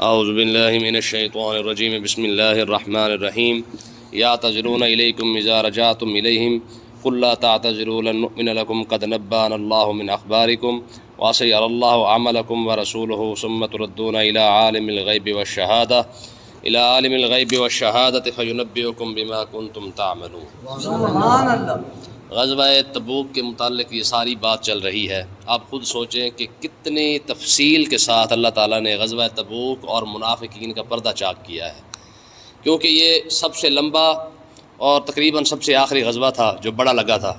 اعوذ باللہ من الشیطان الرجیم بسم اللہ الرحمن الرحیم یعتذرون الیکم اذا رجعتم الیہم قل لا تعتذروا لن نؤمن لکم قد نبأنا اللہ من اخبارکم وسيرى اللہ عملکم ورسولہ ثم تردون الی عالم الغیب والشہادۃ فینبئکم بما کنتم تعملون۔ سبحان اللہ۔ غزوہ تبوک کے متعلق یہ ساری بات چل رہی ہے۔ آپ خود سوچیں کہ کتنی تفصیل کے ساتھ اللہ تعالیٰ نے غزوہ تبوک اور منافقین کا پردہ چاک کیا ہے، کیونکہ یہ سب سے لمبا اور تقریباً سب سے آخری غزوہ تھا جو بڑا لگا تھا،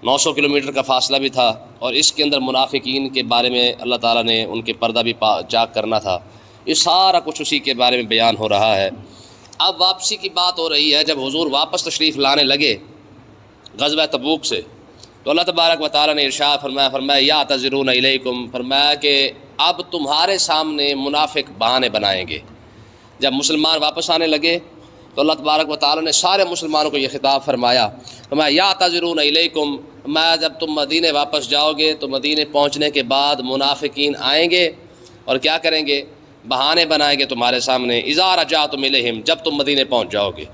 900 کلومیٹر کا فاصلہ بھی تھا، اور اس کے اندر منافقین کے بارے میں اللہ تعالیٰ نے ان کے پردہ بھی چاک کرنا تھا۔ یہ سارا کچھ اسی کے بارے میں بیان ہو رہا ہے۔ اب واپسی کی بات ہو رہی ہے۔ جب حضور واپس تشریف لانے لگے غزوہ تبوک سے، تو اللہ تبارک و تعالیٰ نے ارشاد فرمایا یعتذرون الیکم، فرمایا کہ اب تمہارے سامنے منافق بہانے بنائیں گے۔ جب مسلمان واپس آنے لگے تو اللہ تبارک و تعالیٰ نے سارے مسلمانوں کو یہ خطاب فرمایا یعتذرون الیکم، فرمایا جب تم مدینے واپس جاؤ گے تو مدینے پہنچنے کے بعد منافقین آئیں گے اور کیا کریں گے؟ بہانے بنائیں گے تمہارے سامنے، اذا رجعتم الیہم، جب تم مدینے پہنچ جاؤ گے۔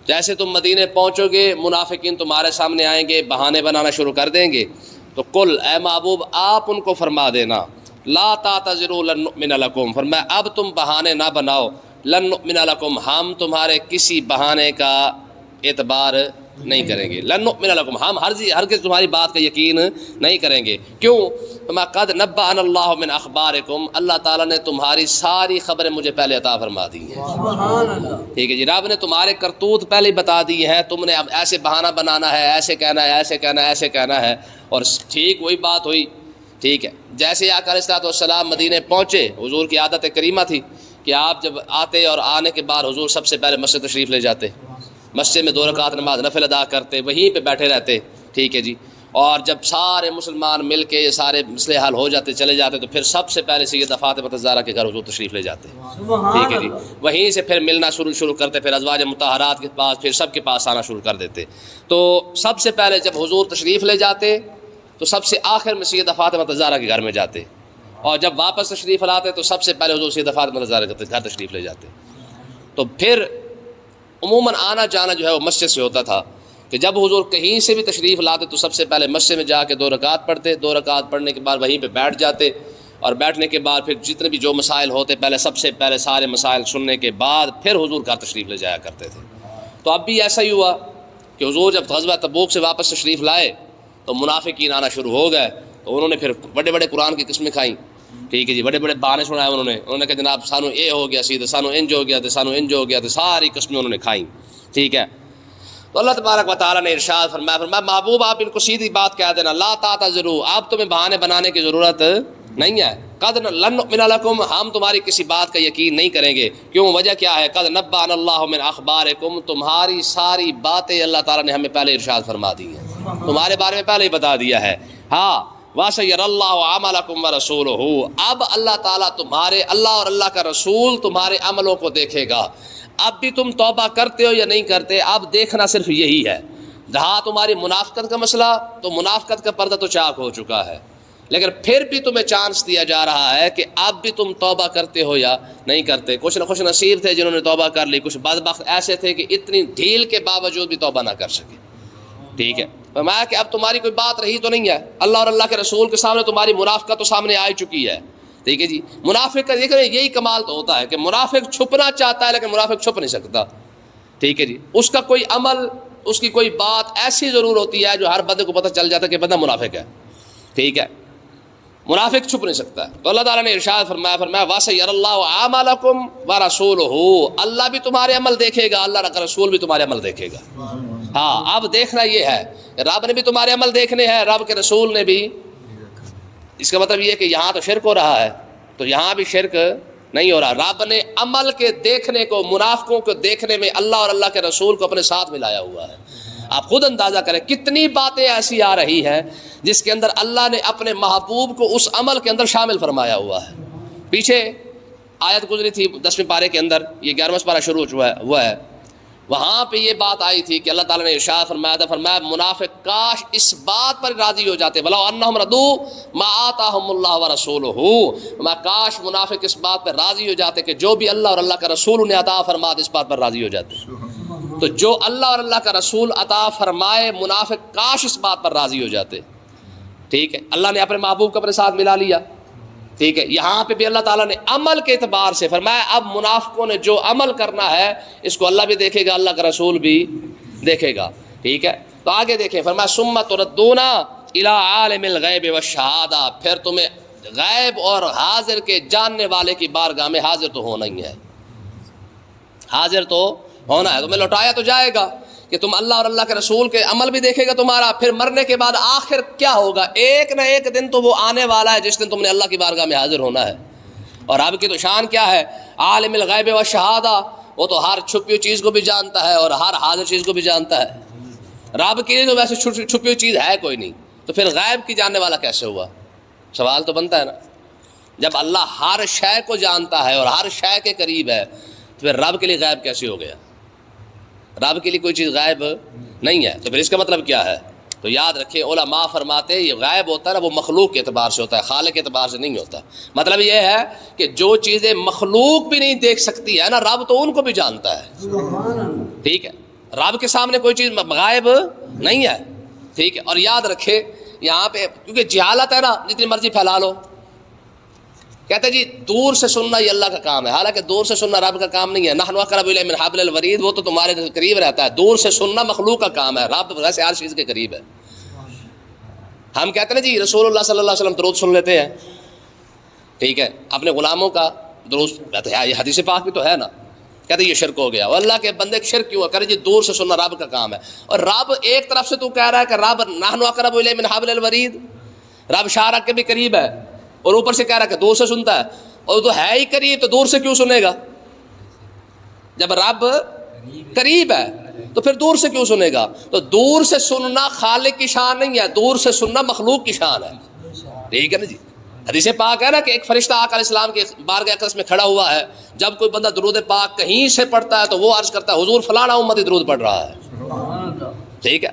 جیسے تم مدینے پہنچو گے منافقین تمہارے سامنے آئیں گے، بہانے بنانا شروع کر دیں گے۔ تو قل، اے محبوب آپ ان کو فرما دینا، لا تعتذروا لن نؤمن لکم، فرمایا اب تم بہانے نہ بناؤ، لن نؤمن لکم، ہم تمہارے کسی بہانے کا اعتبار نہیں کریں گے، لن نؤمن لکم، ہم ہرگز تمہاری بات کا یقین نہیں کریں گے۔ کیوں؟ فرمایا قد نبأنا اللہ من اخبارکم، اللہ تعالیٰ نے تمہاری ساری خبریں مجھے پہلے عطا فرما دی ہیں۔ سبحان اللہ۔ ٹھیک ہے جی، رب نے تمہارے کرتوت پہلے ہی بتا دی ہے، تم نے اب ایسے بہانہ بنانا ہے، ایسے کہنا ہے، ایسے کہنا ہے، ایسے کہنا ہے، اور ٹھیک وہی بات ہوئی۔ ٹھیک ہے، جیسے آقا علیہ الصلوۃ والسلام مدینے پہنچے، حضور کی عادت کریمہ تھی کہ آپ جب آتے اور آنے کے بعد حضور سب سے پہلے مسجد تشریف لے جاتے، مسجد میں 2 رکعت نماز نفل ادا کرتے، وہیں پہ بیٹھے رہتے۔ ٹھیک ہے جی، اور جب سارے مسلمان مل کے یہ سارے مسئلے حل ہو جاتے، چلے جاتے، تو پھر سب سے پہلے سیدہ فاطمہ الزہرا کے گھر حضور تشریف لے جاتے۔ ٹھیک ہے جی، وہیں سے پھر ملنا شروع کرتے، پھر ازواج مطہرات کے پاس، پھر سب کے پاس آنا شروع کر دیتے۔ تو سب سے پہلے جب حضور تشریف لے جاتے تو سب سے آخر میں سیدہ فاطمہ الزہرا کے گھر میں جاتے، اور جب واپس تشریف لاتے تو سب سے پہلے حضور سیدہ فاطمہ الزہرا کے گھر تشریف لے جاتے۔ تو پھر عموماً آنا جانا جو ہے وہ مسجد سے ہوتا تھا کہ جب حضور کہیں سے بھی تشریف لاتے تو سب سے پہلے مسجد میں جا کے 2 رکعت پڑھتے، 2 رکعت پڑھنے کے بعد وہیں پہ بیٹھ جاتے، اور بیٹھنے کے بعد پھر جتنے بھی جو مسائل ہوتے پہلے سب سے پہلے سارے مسائل سننے کے بعد پھر حضور کا تشریف لے جایا کرتے تھے۔ تو اب بھی ایسا ہی ہوا کہ حضور جب غزوہ تبوک سے واپس تشریف لائے تو منافقین آنا شروع ہو گئے، تو انہوں نے پھر بڑے بڑے قرآن کی قسمیں کھائیں۔ ٹھیک ہے جی، بڑے بڑے بہانے سنائے انہوں نے کہا جناب سانو اے ہو گیا سی، سانو انج ہو گیا، سانو انج ہو گیا، ساری قسمیں انہوں نے کھائیں۔ ٹھیک ہے، تو اللہ تبارک و تعالیٰ نے ارشاد فرمایا محبوب آپ ان کو سیدھی بات کہہ دینا، لا تعتذروا، آپ تمہیں بہانے بنانے کی ضرورت نہیں ہے، قد لن نؤمن لکم، ہم تمہاری کسی بات کا یقین نہیں کریں گے۔ کیوں؟ وجہ کیا ہے؟ قد نبأنا اللہ من اخبارکم، تمہاری ساری باتیں اللہ تعالیٰ نے ہمیں پہلے ارشاد فرما دی ہیں، تمہارے بارے میں پہلے ہی بتا دیا ہے۔ ہاں، وَسَيَرَى اللَّهُ عَمَلَكُمْ وَرَسُولُهُ، اب اللہ تعالیٰ تمہارے، اللہ اور اللہ کا رسول تمہارے عملوں کو دیکھے گا۔ اب بھی تم توبہ کرتے ہو یا نہیں کرتے، اب دیکھنا صرف یہی ہے۔ جہاں تمہاری منافقت کا مسئلہ، تو منافقت کا پردہ تو چاک ہو چکا ہے، لیکن پھر بھی تمہیں چانس دیا جا رہا ہے کہ اب بھی تم توبہ کرتے ہو یا نہیں کرتے۔ کچھ نہ خوش نصیب تھے جنہوں نے توبہ کر لی، کچھ بدبخت ایسے تھے کہ اتنی ڈھیل کے باوجود بھی توبہ نہ کر سکے۔ ٹھیک ہے، فرمایا کہ اب تمہاری کوئی بات رہی تو نہیں ہے، اللہ اور اللہ کے رسول کے سامنے تمہاری منافقت تو سامنے آ چکی ہے۔ ٹھیک ہے جی، منافق کا دیکھ رہے یہی کمال تو ہوتا ہے کہ منافق چھپنا چاہتا ہے لیکن منافق چھپ نہیں سکتا۔ ٹھیک ہے جی، اس کا کوئی عمل، اس کی کوئی بات ایسی ضرور ہوتی ہے جو ہر بندے کو پتہ چل جاتا ہے کہ بندہ منافق ہے۔ ٹھیک ہے، منافق چھپ نہیں سکتا ہے۔ تو اللہ تعالیٰ نے ارشاد فرمایا وَسَيَرَى اللَّهُ عَمَلَكُمْ وَرَسُولُهُ، اللہ بھی تمہارے عمل دیکھے گا، اللہ کا رسول بھی تمہارے عمل دیکھے گا۔ ہاں، اب دیکھنا یہ ہے کہ رب نے بھی تمہارے عمل دیکھنے ہیں، رب کے رسول نے بھی۔ اس کا مطلب یہ ہے کہ یہاں تو شرک ہو رہا ہے، تو یہاں بھی شرک نہیں ہو رہا۔ رب نے عمل کے دیکھنے کو، منافقوں کو دیکھنے میں اللہ اور اللہ کے رسول کو اپنے ساتھ ملایا ہوا ہے۔ آپ خود اندازہ کریں کتنی باتیں ایسی آ رہی ہیں جس کے اندر اللہ نے اپنے محبوب کو اس عمل کے اندر شامل فرمایا ہوا ہے۔ پیچھے آیت گزری تھی 10ویں پارے کے اندر، یہ 11واں پارہ شروع ہوا ہے، وہاں پہ یہ بات آئی تھی کہ اللہ تعالیٰ نے ارشاد فرمایا تھا، فرمایا منافق کاش اس بات پر راضی ہو جاتے، وَلَوْ أَنَّهُمْ رَضُوا مَا آتَاهُمُ اللَّهُ وَرَسُولُهُ، میں کاش منافق اس بات پر راضی ہو جاتے کہ جو بھی اللہ اور اللہ کا رسول انہیں عطا فرماتے اس بات پر راضی ہو جاتے۔ تو جو اللہ اور اللہ کا رسول عطا فرمائے منافق کاش اس بات پر راضی ہو جاتے، ٹھیک ہے۔ اللہ نے اپنے محبوب کو اپنے ساتھ ملا لیا، ٹھیک ہے۔ یہاں پہ بھی اللہ تعالیٰ نے عمل کے اعتبار سے فرمایا اب منافقوں نے جو عمل کرنا ہے اس کو اللہ بھی دیکھے گا، اللہ کا رسول بھی دیکھے گا، ٹھیک ہے۔ تو آگے دیکھیں، فرمایا ثم تردون الی عالم الغیب والشہادہ، پھر تمہیں غیب اور حاضر کے جاننے والے کی بارگاہ میں حاضر تو ہونا ہی ہے، حاضر تو ہونا ہے، تمہیں لوٹایا تو جائے گا کہ تم اللہ اور اللہ کے رسول کے عمل بھی دیکھے گا تمہارا، پھر مرنے کے بعد آخر کیا ہوگا، ایک نہ ایک دن تو وہ آنے والا ہے جس دن تم نے اللہ کی بارگاہ میں حاضر ہونا ہے۔ اور اب کی تو شان کیا ہے، عالم الغیب والشہادہ، وہ تو ہر چھپی ہوئی چیز کو بھی جانتا ہے اور ہر حاضر چیز کو بھی جانتا ہے۔ رب کے لیے تو ویسے چھپی ہوئی چیز ہے کوئی نہیں، تو پھر غیب کی جاننے والا کیسے ہوا؟ سوال تو بنتا ہے نا۔ جب اللہ ہر شے کو جانتا ہے اور ہر شے کے قریب ہے تو پھر رب کے لیے غیب کیسے ہو گیا؟ رب کے لیے کوئی چیز غائب نہیں ہے، تو پھر اس کا مطلب کیا ہے؟ تو یاد رکھیں علماء فرماتے ہیں یہ غائب ہوتا ہے نا وہ مخلوق کے اعتبار سے ہوتا ہے، خالق کے اعتبار سے نہیں ہوتا۔ مطلب یہ ہے کہ جو چیزیں مخلوق بھی نہیں دیکھ سکتی ہے نا رب تو ان کو بھی جانتا ہے، ٹھیک ہے۔ رب کے سامنے کوئی چیز غائب نہیں ہے، ٹھیک ہے۔ اور یاد رکھے یہاں پہ کیونکہ جہالت ہے نا جتنی مرضی پھیلا لو، کہتے ہیں جی دور سے سننا یہ اللہ کا کام ہے، حالانکہ دور سے سننا رب کا کام نہیں ہے۔ نحن اقرب الیہ من حبل الورید، وہ تو تمہارے قریب رہتا ہے، دور سے سننا مخلوق کا کام ہے، رب ویسے ہر چیز کے قریب ہے۔ ہم کہتے ہیں جی رسول اللہ صلی اللہ علیہ وسلم درود سن لیتے ہیں، ٹھیک ہے، اپنے غلاموں کا درود، کہتے ہیں یہ حدیث پاک بھی تو ہے نا، کہتے ہیں یہ شرک ہو گیا، اور اللہ کے بندے شرک کیوں ہے؟ کرے جی دور سے سننا رب کا کام ہے، اور رب ایک طرف سے تو کہہ رہا ہے کہ رب نحن اقرب الیہ من حبل الورید، رب شارک کے بھی قریب ہے، اور اوپر سے کہہ رہا ہے کہ دور سے سنتا ہے، اور تو ہے ہی قریب تو دور سے کیوں سنے گا؟ جب رب قریب ہے تو پھر دور سے کیوں سنے گا؟ تو دور سے سننا خالق کی شان نہیں ہے، دور سے سننا مخلوق کی شان ہے، ٹھیک ہے نا جی۔ حدیث پاک ہے نا کہ ایک فرشتہ آقا علیہ السلام کے بارگاہ اقدس میں کھڑا ہوا ہے، جب کوئی بندہ درود پاک کہیں سے پڑھتا ہے تو وہ عرض کرتا ہے حضور فلانا امتی درود پڑھ رہا ہے، ٹھیک ہے۔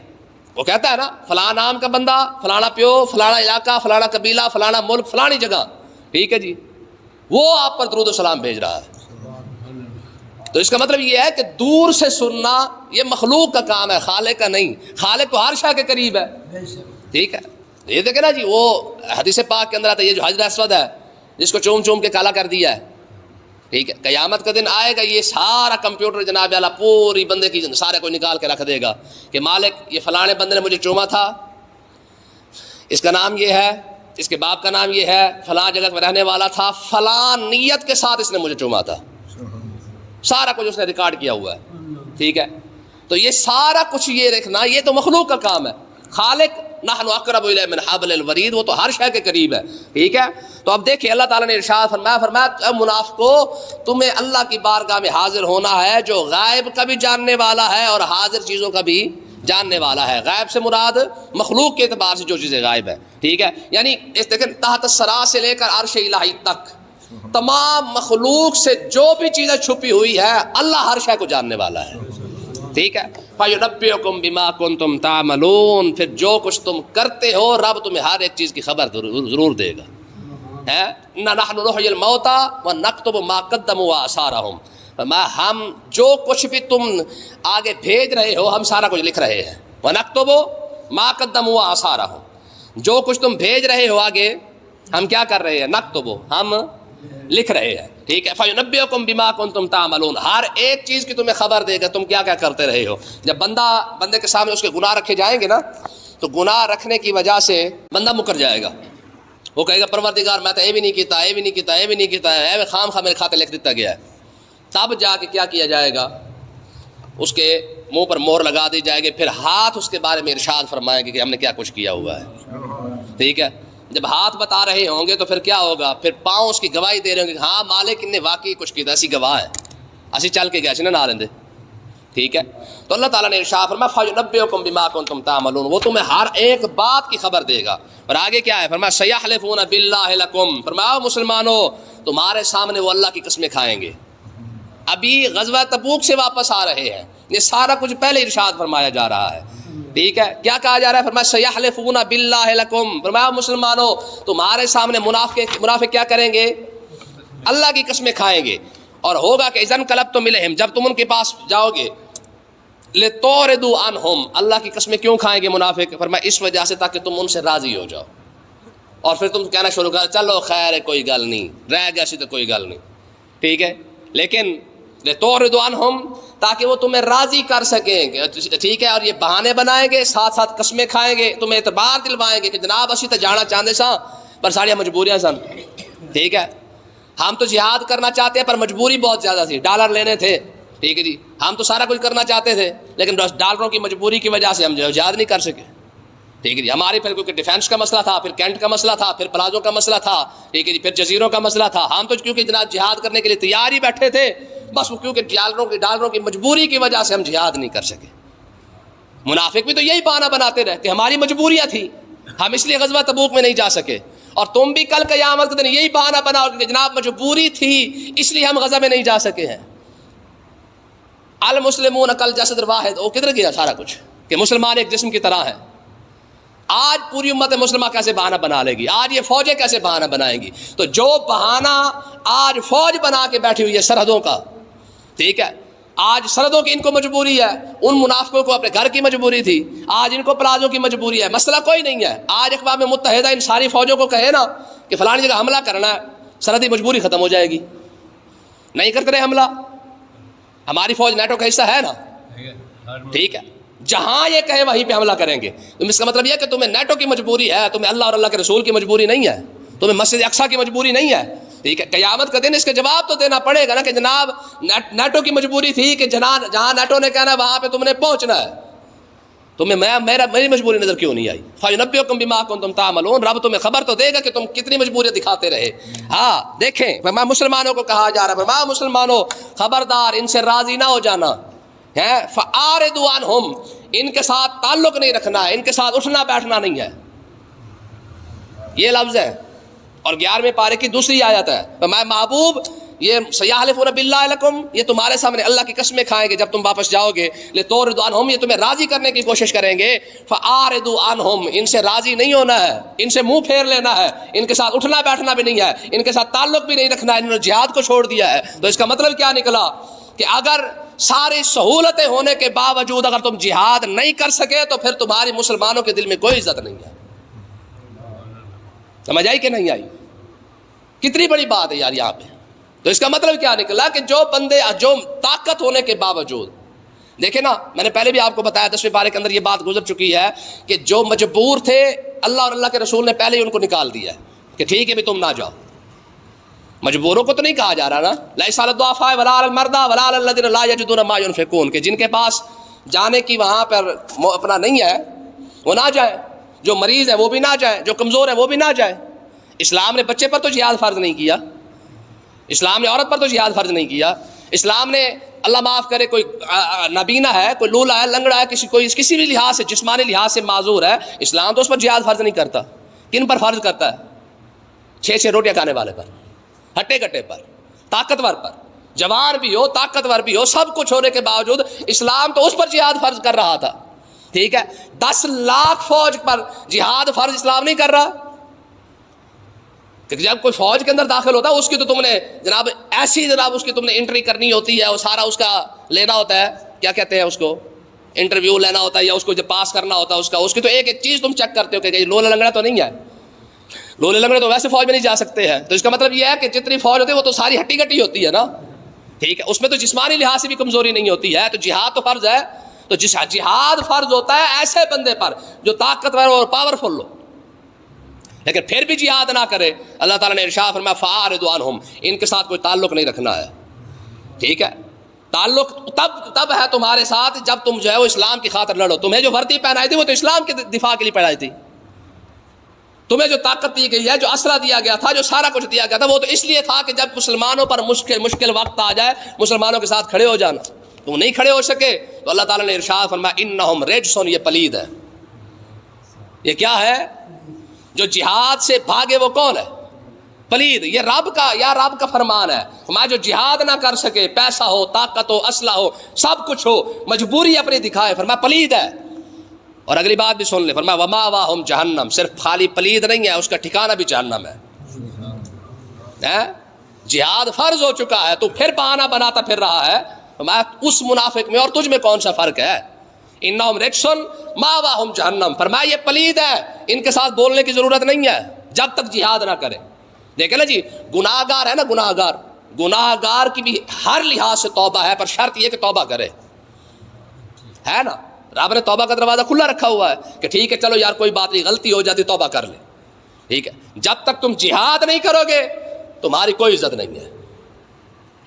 وہ کہتا ہے نا فلاں نام کا بندہ، فلانا پیو، فلانا علاقہ، فلانا قبیلہ، فلانا ملک، فلانی جگہ، ٹھیک ہے جی، وہ آپ پر درود و سلام بھیج رہا ہے۔ تو اس کا مطلب یہ ہے کہ دور سے سننا یہ مخلوق کا کام ہے، خالق کا نہیں، خالق تو ہر شے کے قریب ہے، ٹھیک ہے۔ یہ دیکھیں نا جی وہ حدیث پاک کے اندر آتا ہے یہ جو حجر اسود ہے جس کو چوم چوم کے کالا کر دیا ہے، ٹھیک ہے، قیامت کا دن آئے گا یہ سارا کمپیوٹر جناب اعلیٰ پوری بندے کی سارے کو نکال کے رکھ دے گا کہ مالک یہ فلانے بندے نے مجھے چوما تھا، اس کا نام یہ ہے، اس کے باپ کا نام یہ ہے، فلاں جگہ میں رہنے والا تھا، فلاں نیت کے ساتھ اس نے مجھے چوما تھا، سارا کچھ اس نے ریکارڈ کیا ہوا ہے، ٹھیک ہے۔ تو یہ سارا کچھ یہ رکھنا یہ تو مخلوق کا کام ہے، خالق نحن اقرب الیہ من حبل الورید، وہ تو ہر شے کے قریب ہے، ٹھیک ہے۔ تو اب دیکھیں اللہ تعالیٰ نے ارشاد فرمایا اے منافقو تمہیں اللہ کی بارگاہ میں حاضر ہونا ہے جو غائب کا بھی جاننے والا ہے اور حاضر چیزوں کا بھی جاننے والا ہے۔ غائب سے مراد مخلوق کے اعتبار سے جو چیزیں غائب ہیں، ٹھیک ہے، یعنی اس دیکھیں تحت الثری سے لے کر عرش الہی تک تمام مخلوق سے جو بھی چیزیں چھپی ہوئی ہے اللہ ہر شے کو جاننے والا ہے، ٹھیک ہے۔ فَيُنَبِّئُكُم بِمَا كُنتُمْ تَعْمَلُونَ، پھر جو کچھ تم کرتے ہو رب تمہیں ہر ایک چیز کی خبر ضرور دے گا، ہے اِنَّا نَحْنُ نُحْيِي الْمَوْتَىٰ وَنَكْتُبُ مَا قَدَّمُوا وَآثَارَهُم، ہم جو کچھ بھی تم آگے بھیج رہے ہو ہم سارا کچھ لکھ رہے ہیں، وَنَكْتُبُ مَا قَدَّمُوا وَآثَارَهُم، جو کچھ تم بھیج رہے ہو آگے ہم کیا کر رہے ہیں، نَكْتُبُ ہم لکھ رہے ہیں، ٹھیک ہے۔ فَيُنَبِّئُكُم بِمَا كُنتُمْ تَعْمَلُونَ، ہر ایک چیز کی تمہیں خبر دے گا تم کیا کیا کرتے رہے ہو۔ جب بندے کے سامنے اس کے گناہ رکھے جائیں گے نا تو گناہ رکھنے کی وجہ سے بندہ مکر جائے گا، وہ کہے گا پروردگار میں تو یہ بھی نہیں کیتا، یہ بھی نہیں کیتا، یہ بھی نہیں کیتا، اے خام خواہ میرے کھاتے لکھ دیتا گیا ہے۔ تب جا کے کیا کیا جائے گا، اس کے منہ پر مہر لگا دی جائے گی، پھر ہاتھ اس کے بارے میں ارشاد فرمائیں گے کہ ہم نے کیا کچھ کیا ہوا ہے، ٹھیک ہے۔ جب ہاتھ بتا رہے ہوں گے تو پھر کیا ہوگا، پھر پاؤں اس کی گواہی دے رہے ہوں گے کہ ہاں مالک نے واقعی کچھ کیا، ایسی گواہ ہے، اسی چل کے گیا سی نہ رہندے، ٹھیک ہے۔ تو اللہ تعالیٰ نے ارشاد فرمایا فَيُنَبِّئُكُم بِمَا كُنتُمْ تَعْمَلُونَ، وہ تمہیں ہر ایک بات کی خبر دے گا۔ اور آگے کیا ہے، فرمایا سَيَحْلِفُونَ بِاللَّهِ لَكُمْ، فرمایا مسلمانوں تمہارے سامنے وہ اللہ کی قسمیں کھائیں گے، ابھی غزوہ تبوک سے واپس آ رہے ہیں، یہ سارا کچھ پہلے ارشاد فرمایا جا رہا ہے، ٹھیک ہے. کیا کہا جا رہا ہے؟ فرمایا سیحلفون باللہ لکم، فرمایا مسلمانوں تمہارے سامنے منافق کیا کریں گے؟ اللہ کی قسمیں کھائیں گے. اور ہوگا کہ اذن قلبتم الیہم، جب تم ان کے پاس جاؤ گے، لتوردوا عنہم، اللہ کی قسمیں کیوں کھائیں گے منافق؟ فرمایا اس وجہ سے تاکہ تم ان سے راضی ہو جاؤ، اور پھر تم کہنا شروع کر چلو خیر ہے کوئی گل نہیں، رہ گیا سی تو کوئی گل نہیں، ٹھیک ہے. لیکن لتوردوا عنہم، تاکہ وہ تمہیں راضی کر سکیں گے، ٹھیک ہے. اور یہ بہانے بنائیں گے، ساتھ ساتھ قسمیں کھائیں گے، تمہیں اعتبار دلوائیں گے کہ جناب اسی تو جانا چاہتے ساں پر ساڑیاں مجبوریاں سن، ٹھیک ہے. ہم تو جہاد کرنا چاہتے ہیں پر مجبوری بہت زیادہ تھی، ڈالر لینے تھے، ٹھیک ہے جی. ہم تو سارا کچھ کرنا چاہتے تھے لیکن ڈالروں کی مجبوری کی وجہ سے ہم جہاد نہیں کر سکے، ٹھیک ہے جی. ہماری پھر کیونکہ ڈیفینس کا مسئلہ تھا، پھر کینٹ کا مسئلہ تھا، پھر پلازوں کا مسئلہ تھا، ٹھیک ہے جی، پھر جزیروں کا مسئلہ تھا. ہم تو کیونکہ جناب جہاد کرنے کے لیے تیار ہی بیٹھے تھے، بس وہ کیونکہ ڈالروں کی مجبوری کی وجہ سے ہم جہاد نہیں کر سکے. منافق بھی تو یہی بہانہ بناتے رہے کہ ہماری مجبوریاں تھیں، ہم اس لیے غزوہ تبوک میں نہیں جا سکے. اور تم بھی کل قیامت کے دن یہی بہانہ بناؤ کہ جناب مجبوری تھی اس لیے ہم غزہ میں نہیں جا سکے ہیں. المسلمون کالجسد الواحد، وہ کدھر گیا سارا کچھ کہ مسلمان ایک جسم کی طرح ہیں. آج پوری امت مسلمہ کیسے بہانہ بنا لے گی؟ آج یہ فوجیں کیسے بہانہ بنائیں گی؟ تو جو بہانہ آج فوج بنا کے بیٹھی ہوئی ہے سرحدوں کا، ٹھیک ہے، آج سرحدوں کی ان کو مجبوری ہے، ان منافقوں کو اپنے گھر کی مجبوری تھی، آج ان کو پلازوں کی مجبوری ہے. مسئلہ کوئی نہیں ہے. آج اقوام متحدہ ان ساری فوجوں کو کہے نا کہ فلانی جگہ حملہ کرنا ہے، سرحدی مجبوری ختم ہو جائے گی. نہیں کرتے رہے حملہ. ہماری فوج نیٹو کا حصہ ہے نا، ٹھیک ہے، جہاں یہ کہے وہیں پہ حملہ کریں گے. تم اس کا مطلب یہ ہے کہ تمہیں نیٹو کی مجبوری ہے، تمہیں اللہ اور اللہ کے رسول کی مجبوری نہیں ہے، تمہیں مسجد اقصیٰ کی مجبوری نہیں ہے، ٹھیک ہے. قیامت کا دن اس کا جواب تو دینا پڑے گا نا کہ جناب نیٹو کی مجبوری تھی کہ جہاں نیٹو نے کہنا وہاں پہ تم نے پہنچنا ہے، تمہیں میری مجبوری نظر کیوں نہیں آئی؟ فَيُنَبِّئُكُم بِمَا كُنتُمْ تَعْمَلُونَ، رب تمہیں خبر تو دے گا کہ تم کتنی مجبوریاں دکھاتے رہے. ہاں دیکھیں، میں مسلمانوں کو کہا جا رہا ہے، میں مسلمانوں خبردار ان سے راضی نہ ہو جانا ہے. فَأَعْرِضُوا عَنْهُمْ، ان کے ساتھ تعلق نہیں رکھنا ہے، ان کے ساتھ اٹھنا بیٹھنا نہیں ہے. یہ لفظ ہے. اور 11ویں پارے کی دوسری آیت ہے، میں محبوب یہ سیحلفون باللہ لکم، یہ تمہارے سامنے اللہ کی قسمیں کھائیں گے جب تم واپس جاؤ گے. لتوردوا عنہم، یہ تمہیں راضی کرنے کی کوشش کریں گے. فاعرضوا عنہم، ان سے راضی نہیں ہونا ہے، ان سے منہ پھیر لینا ہے، ان کے ساتھ اٹھنا بیٹھنا بھی نہیں ہے، ان کے ساتھ تعلق بھی نہیں رکھنا ہے. انہوں نے جہاد کو چھوڑ دیا ہے. تو اس کا مطلب کیا نکلا کہ اگر ساری سہولتیں ہونے کے باوجود اگر تم جہاد نہیں کر سکے تو پھر تمہاری مسلمانوں کے دل میں کوئی عزت نہیں ہے. سمجھ آئی کہ نہیں آئی؟ کتنی بڑی بات ہے یار یہاں پہ. تو اس کا مطلب کیا نکلا کہ جو بندے جو طاقت ہونے کے باوجود، دیکھیں نا میں نے پہلے بھی آپ کو بتایا 10ویں پارے کے اندر یہ بات گزر چکی ہے کہ جو مجبور تھے اللہ اور اللہ کے رسول نے پہلے ہی ان کو نکال دیا ہے کہ ٹھیک ہے بھی تم نہ جاؤ. مجبوروں کو تو نہیں کہا جا رہا نا، لیس علی الضعفاء ولا علی المرضى ولا علی الذین لا یجدون ما ينفقون، کہ جن کے پاس جانے کی وہاں پر اپنا نہیں ہے وہ نہ جائیں، جو مریض ہے وہ بھی نہ جائیں، جو کمزور ہے وہ بھی نہ جائیں. اسلام نے بچے پر تو جہاد فرض نہیں کیا، اسلام نے عورت پر تو جہاد فرض نہیں کیا. اسلام نے اللہ معاف کرے کوئی نابینا ہے، کوئی لولا ہے، لنگڑا ہے، کسی بھی لحاظ سے جسمانی لحاظ سے معذور ہے، اسلام تو اس پر جہاد فرض نہیں کرتا. کن پر فرض کرتا ہے؟ 6 روٹیاں کھانے والے پر، ہٹے کٹے پر، طاقتور پر، جوان بھی ہو طاقتور بھی ہو، سب کچھ ہونے کے باوجود اسلام تو اس پر جہاد فرض کر رہا تھا. ٹھیک ہے، 10 لاکھ فوج پر جہاد فرض اسلام نہیں کر رہا. کہ جب کوئی فوج کے اندر داخل ہوتا ہے اس کی تو تم نے جناب ایسی جناب اس کی تم نے انٹری کرنی ہوتی ہے، وہ سارا اس کا لینا ہوتا ہے، کیا کہتے ہیں اس کو، انٹرویو لینا ہوتا ہے، یا اس کو جب پاس کرنا ہوتا ہے اس کی تو ایک ایک چیز تم چیک کرتے ہو کہ لولا لنگڑا تو نہیں ہے. لولے لنگڑے تو ویسے فوج میں نہیں جا سکتے ہیں. تو اس کا مطلب یہ ہے کہ جتنی فوج ہوتی ہے وہ تو ساری ہٹی کٹی ہوتی ہے نا. ٹھیک ہے، اس میں تو جسمانی لحاظ سے بھی کمزوری نہیں ہوتی ہے. تو جہاد تو فرض ہے. تو جہاد فرض ہوتا ہے ایسے بندے پر جو طاقتور اور پاورفل ہو، لیکن پھر بھی جہاد نہ کرے. اللہ تعالیٰ نے ارشاد فرمایا فاعرضوا عنہم، ان کے ساتھ کوئی تعلق نہیں رکھنا ہے. ٹھیک ہے، تعلق تب ہے تمہارے ساتھ جب تم جو ہے وہ اسلام کی خاطر لڑو. تمہیں جو وردی پہنائی تھی وہ تو اسلام کے دفاع کے لیے پہنائی تھی. تمہیں جو طاقت دی گئی ہے، جو اسلحہ دیا گیا تھا، جو سارا کچھ دیا گیا تھا، وہ تو اس لیے تھا کہ جب مسلمانوں پر مشکل وقت آ جائے مسلمانوں کے ساتھ کھڑے ہو جانا. تم نہیں کھڑے ہو سکے تو اللہ تعالیٰ نے ارشاد فرمایا انہم رجسون، یہ پلید ہے. یہ کیا ہے؟ جو جہاد سے بھاگے وہ کون ہے؟ پلید یہ رب کا یا رب کا فرمان ہے. فرمایا جو جہاد نہ کر سکے، پیسہ ہو، طاقت ہو، اسلحہ ہو، سب کچھ ہو، مجبوری اپنی دکھائے، فرمایا پلید ہے. اور اگلی بات بھی سن لے، فرمایا وماواہم جہنم، صرف خالی پلید نہیں ہے، اس کا ٹھکانہ بھی جہنم ہے. جہاد فرض ہو چکا ہے، تو پھر بہانہ بناتا پھر رہا ہے. فرمایا اس منافق میں اور تجھ میں کون سا فرق ہے؟ انہم رجسن ماواہم جہنم، فرمایا یہ پلید ہے، ان کے ساتھ بولنے کی ضرورت نہیں ہے جب تک جہاد نہ کرے. دیکھیں نا جی، گناہ گار ہے نا، گناہ گار کی بھی ہر لحاظ سے توبہ ہے، پر شرط یہ کہ توبہ کرے، ہے نا. رب نے توبہ کا دروازہ کھلا رکھا ہوا ہے کہ ٹھیک ہے چلو یار کوئی بات نہیں، غلطی ہو جاتی توبہ کر لے، ٹھیک ہے. جب تک تم جہاد نہیں کرو گے تمہاری کوئی عزت نہیں ہے.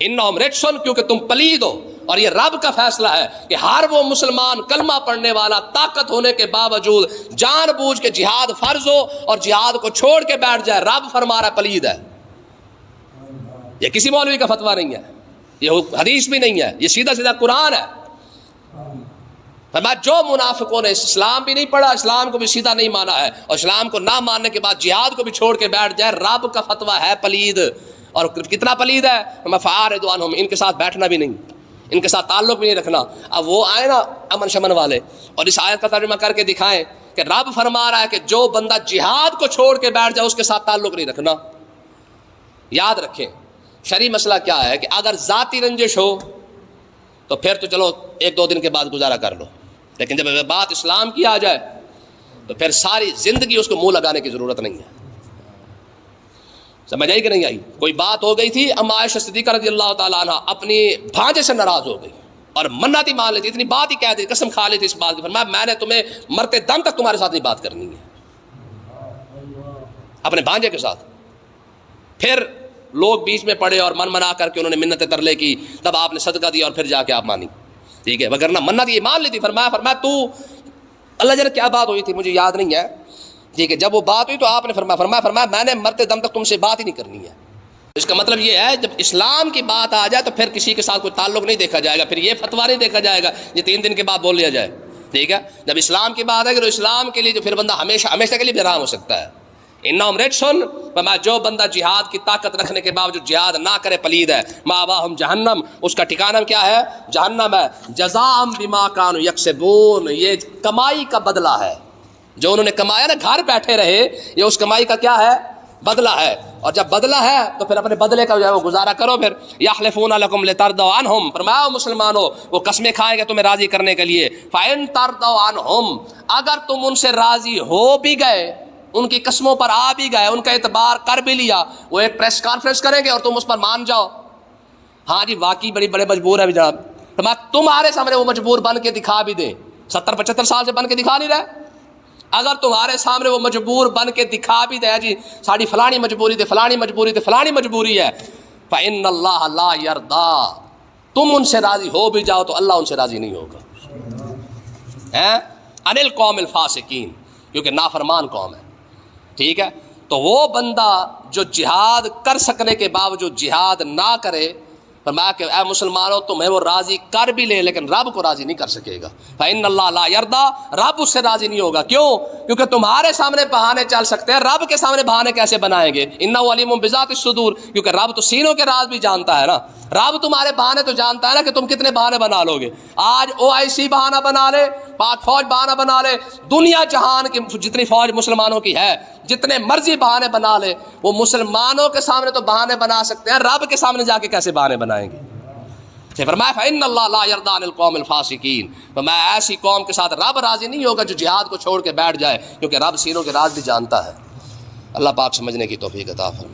انہم رجسن، کیونکہ تم پلید ہو. اور یہ رب کا فیصلہ ہے کہ ہر وہ مسلمان کلمہ پڑھنے والا طاقت ہونے کے باوجود جان بوجھ کے جہاد فرض ہو اور جہاد کو چھوڑ کے بیٹھ جائے، رب فرما رہا پلید ہے. یہ کسی مولوی کا فتویٰ نہیں ہے، یہ حدیث بھی نہیں ہے، یہ سیدھا سیدھا قرآن ہے. فرمایا جو منافقوں نے اسلام بھی نہیں پڑھا، اسلام کو بھی سیدھا نہیں مانا ہے، اور اسلام کو نہ ماننے کے بعد جہاد کو بھی چھوڑ کے بیٹھ جائے، رب کا فتویٰ ہے پلید. اور کتنا پلید ہے؟ فاعرض عنہم، ان کے ساتھ بیٹھنا بھی نہیں، ان کے ساتھ تعلق بھی نہیں رکھنا. اب وہ آئے نا امن شمن والے اور اس آیت کا ترجمہ کر کے دکھائیں کہ رب فرما رہا ہے کہ جو بندہ جہاد کو چھوڑ کے بیٹھ جائے اس کے ساتھ تعلق نہیں رکھنا. یاد رکھیں شرعی مسئلہ کیا ہے کہ اگر ذاتی رنجش ہو تو پھر تو چلو ایک دو دن کے بعد گزارا کر لو، لیکن جب بات اسلام کی آ جائے تو پھر ساری زندگی اس کو منہ لگانے کی ضرورت نہیں ہے. سمجھ آئی کہ نہیں آئی؟ کوئی بات ہو گئی تھی، اما عائشہ صدیقہ رضی اللہ تعالیٰ عنہ اپنی بھانجے سے ناراض ہو گئی اور منت ہی مان لی تھی، اتنی بات ہی کہہ دی، قسم کھا لی تھی اس بات کی. فرمایا میں نے تمہیں مرتے دم تک تمہارے ساتھ نہیں بات کرنی ہے، اپنے بھانجے کے ساتھ. پھر لوگ بیچ میں پڑے اور من منا کر کے انہوں نے منتیں ترلے کی، تب آپ نے صدقہ دیا اور پھر جا کے آپ مانی، ٹھیک ہے، وگرنہ منت یہ مان لی تھی. فرمایا تو اللہ جل کیا بات ہوئی تھی مجھے یاد نہیں ہے، ٹھیک ہے. جب وہ بات ہوئی تو آپ نے فرمایا میں نے مرتے دم تک تم سے بات ہی نہیں کرنی ہے. اس کا مطلب یہ ہے جب اسلام کی بات آ جائے تو پھر کسی کے ساتھ کوئی تعلق نہیں دیکھا جائے گا، پھر یہ فتویٰ نہیں دیکھا جائے گا یہ 3 دن کے بعد بول لیا جائے، ٹھیک ہے. جب اسلام کی بات ہے کہ تو اسلام کے لیے جو پھر بندہ ہمیشہ کے لیے بھی حرام ہو سکتا ہے. انہم رجسن، جو بندہ جہاد کی طاقت رکھنے کے باوجود جہاد نہ کرے پلید ہے. ماواہم جہنم، اس کا ٹھکانہ کیا ہے؟ جہنم ہے. جزاء بما کانوا یکسبون، یہ کمائی کا بدلہ ہے جو انہوں نے کمایا نا، گھر بیٹھے رہے، یہ اس کمائی کا کیا ہے؟ بدلہ ہے. اور جب بدلہ ہے تو پھر اپنے بدلے کا جو ہے وہ گزارا کرو. پھر یحلفون لکم لترضوا عنہم، فرمایا مسلمانوں وہ قسمیں کھائیں گے تمہیں راضی کرنے کے لیے. فإن ترضوا عنہم، اگر تم ان سے راضی ہو بھی گئے، ان کی قسموں پر آ بھی گئے، ان کا اعتبار کر بھی لیا، وہ ایک پریس کانفرنس کریں گے اور تم اس پر مان جاؤ، ہاں جی واقعی بڑے مجبور ہے جناب، تمہارے سامنے وہ مجبور بن کے دکھا بھی دیں، 70-75 سال سے بن کے دکھا نہیں رہے، اگر تمہارے سامنے وہ مجبور بن کے دکھا بھی دے جی ساڑی فلانی مجبوری تھی، فلانی مجبوری تھی، فلانی مجبوری ہے، فإن اللہ لا یرضا، تم ان سے راضی ہو بھی جاؤ تو اللہ ان سے راضی نہیں ہوگا. عن القوم الفاسقین، کیونکہ نافرمان قوم ہے، ٹھیک ہے. تو وہ بندہ جو جہاد کر سکنے کے باوجود جہاد نہ کرے، فرمایا کہ اے مسلمانوں تمہیں وہ راضی کر بھی لے لیکن رب کو راضی نہیں کر سکے گا. فإن اللہ لا یرضا، رب اس سے راضی نہیں ہوگا. کیوں؟ کیونکہ تمہارے سامنے بہانے چل سکتے ہیں، رب کے سامنے بہانے کیسے بنائیں گے؟ انہ علیم بذات الصدور، کیونکہ رب تو سینوں کے راز بھی جانتا ہے نا. رب تمہارے بہانے تو جانتا ہے نا کہ تم کتنے بہانے بنا لو گے. آج OIC بہانہ بنا لے، پاک فوج بہانہ بنا لے، دنیا جہان کی جتنی فوج مسلمانوں کی ہے جتنے مرضی بہانے بنا لے، وہ مسلمانوں کے سامنے تو بہانے بنا سکتے ہیں، رب کے سامنے جا کے کیسے بہانے بنائیں گے؟ فرمایا فإن اللہ لا یرضی عن القوم الفاسقین، فرمایا ایسی قوم کے ساتھ رب راضی نہیں ہوگا جو جہاد کو چھوڑ کے بیٹھ جائے، کیونکہ رب سینوں کے راز بھی جانتا ہے. اللہ پاک سمجھنے کی توفیق عطا فرمائے.